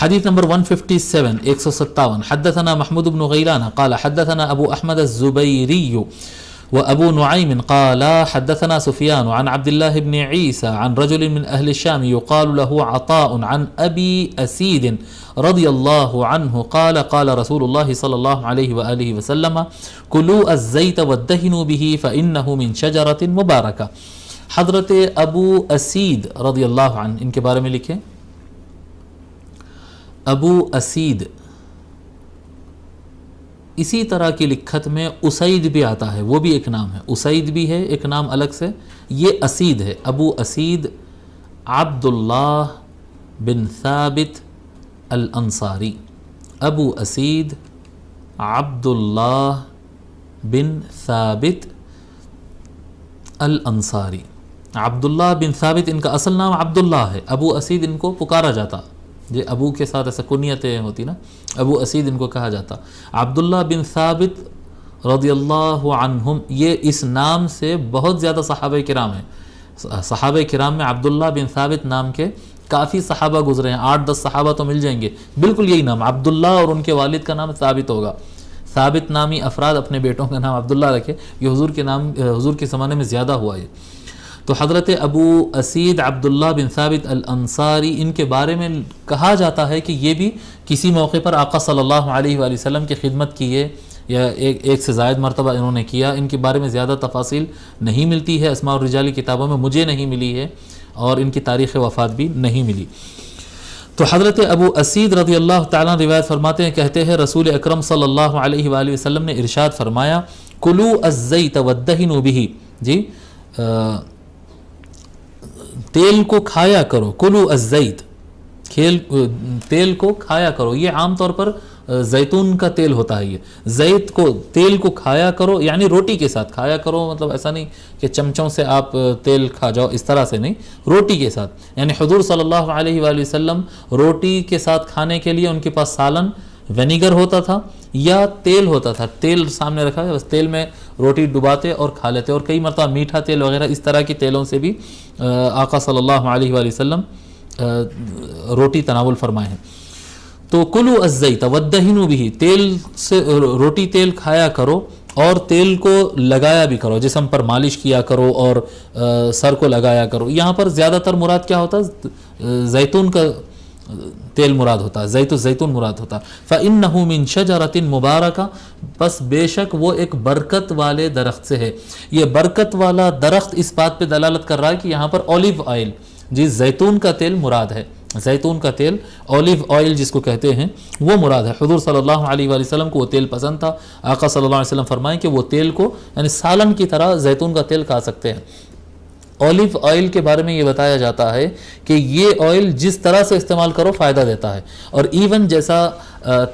حدیث نمبر 157 157 حدثنا محمود بن غیلان قال حدثنا ابو احمد الزبیری وابو نعیم قال حدثنا سفیان عن عبد الله بن عیسى عن رجل من اهل الشام يقال له عطاء عن ابي اسید رضی اللہ عنہ قال قال رسول اللہ صلی اللہ علیہ وآلہ وسلم کلوا الزیت وادہنوا به فإنه من شجرۃ مبارکہ. حضرت ابو اسید رضی اللہ عنہ ان کے بارے میں لکھیں. ابو اسید اسی طرح کی لکھت میں اسید بھی آتا ہے، وہ بھی ایک نام ہے. اسید بھی ہے ایک نام الگ سے، یہ اسید ہے. ابو اسید عبداللہ بن ثابت الانصاری. ابو اسید عبداللہ بن ثابت الانصاری. عبداللہ بن ثابت ان کا اصل نام عبداللہ ہے. ابو اسید ان کو پکارا جاتا، یہ ابو کے ساتھ ایسا کنیتیں ہوتی نا، ابو اسید ان کو کہا جاتا. عبداللہ بن ثابت رضی اللہ عنہم، یہ اس نام سے بہت زیادہ صحابہ کرام ہیں. صحابہ کرام میں عبداللہ بن ثابت نام کے کافی صحابہ گزرے ہیں، 8-10 صحابہ تو مل جائیں گے بالکل یہی نام عبداللہ، اور ان کے والد کا نام ثابت ہوگا. ثابت نامی افراد اپنے بیٹوں کا نام عبداللہ رکھے، یہ حضور کے زمانے میں زیادہ ہوا ہے. تو حضرت ابو اسید عبداللہ بن ثابت الانصاری ان کے بارے میں کہا جاتا ہے کہ یہ بھی کسی موقع پر آقا صلی اللہ علیہ وآلہ وسلم کی خدمت کیے یا ایک سے زائد مرتبہ انہوں نے کیا. ان کے بارے میں زیادہ تفاصیل نہیں ملتی ہے، اسماء الرجال کتابوں میں مجھے نہیں ملی ہے، اور ان کی تاریخ وفات بھی نہیں ملی. تو حضرت ابو اسید رضی اللہ تعالیٰ روایت فرماتے ہیں، کہتے ہیں رسول اکرم صلی اللہ علیہ وآلہ وسلم نے ارشاد فرمایا کلوا الزیت وادہنوا بہ، جی تیل کو کھایا کرو. کلو الزیت، تیل کو کھایا کرو. یہ عام طور پر زیتون کا تیل ہوتا ہے. یہ زیت کو تیل کو کھایا کرو یعنی روٹی کے ساتھ کھایا کرو، مطلب ایسا نہیں کہ چمچوں سے آپ تیل کھا جاؤ، اس طرح سے نہیں، روٹی کے ساتھ. یعنی حضور صلی اللہ علیہ وآلہ وسلم روٹی کے ساتھ کھانے کے لیے ان کے پاس سالن وینیگر ہوتا تھا یا تیل ہوتا تھا. تیل سامنے رکھا ہے، بس تیل میں روٹی ڈباتے اور کھا لیتے. اور کئی مرتبہ میٹھا تیل وغیرہ اس طرح کے تیلوں سے بھی آقا صلی اللہ علیہ وآلہ وسلم روٹی تناول فرمائے ہیں. تو کلوا الزیت وادہنوا بہ، تیل سے روٹی تیل کھایا کرو اور تیل کو لگایا بھی کرو، جسم پر مالش کیا کرو اور سر کو لگایا کرو. یہاں پر زیادہ تر مراد کیا ہوتا ہے؟ زیتون کا تیل مراد ہوتا ہے، زیتون مراد ہوتا ہے. فَإِنَّهُ مِن شَجَرَةٍ مُبَارَكَةٍ، بس بے شک وہ ایک برکت والے درخت سے ہے. یہ برکت والا درخت اس بات پہ دلالت کر رہا ہے کہ یہاں پر اولیو آئل، جی زیتون کا تیل مراد ہے. زیتون کا تیل، اولیو آئل جس کو کہتے ہیں، وہ مراد ہے. حضور صلی اللہ علیہ وآلہ وسلم کو وہ تیل پسند تھا. آقا صلی اللہ علیہ وسلم فرمائیں کہ وہ تیل کو یعنی سالن کی طرح زیتون کا تیل کھا سکتے ہیں. اولیو آئل کے بارے میں یہ بتایا جاتا ہے کہ یہ آئل جس طرح سے استعمال کرو فائدہ دیتا ہے. اور ایون جیسا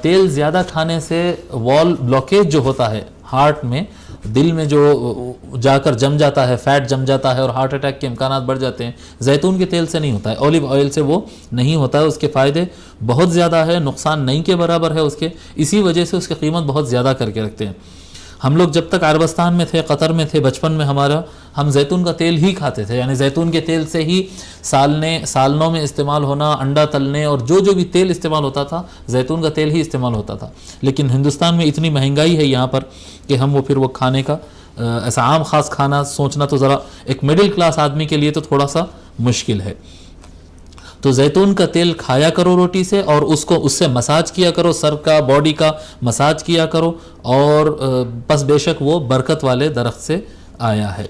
تیل زیادہ کھانے سے وال بلاکیج جو ہوتا ہے ہارٹ میں، دل میں جو جا کر جم جاتا ہے، فیٹ جم جاتا ہے اور ہارٹ اٹیک کے امکانات بڑھ جاتے ہیں، زیتون کے تیل سے نہیں ہوتا ہے، اولیو آئل سے وہ نہیں ہوتا ہے. اس کے فائدے بہت زیادہ ہے، نقصان نہیں کے برابر ہے اس کے. اسی وجہ سے اس کی قیمت بہت زیادہ کر کے رکھتے ہیں. ہم لوگ جب تک عربستان میں تھے، قطر میں تھے، بچپن میں ہم زیتون کا تیل ہی کھاتے تھے. یعنی زیتون کے تیل سے ہی سالنوں میں استعمال ہونا، انڈا تلنے اور جو بھی تیل استعمال ہوتا تھا، زیتون کا تیل ہی استعمال ہوتا تھا. لیکن ہندوستان میں اتنی مہنگائی ہے یہاں پر کہ ہم پھر وہ کھانے کا ایسا عام خاص کھانا سوچنا تو ذرا ایک مڈل کلاس آدمی کے لیے تو تھوڑا سا مشکل ہے. تو زیتون کا تیل کھایا کرو روٹی سے، اور اس سے مساج کیا کرو، سر کا باڈی کا مساج کیا کرو، اور بس بے شک وہ برکت والے درخت سے آیا ہے.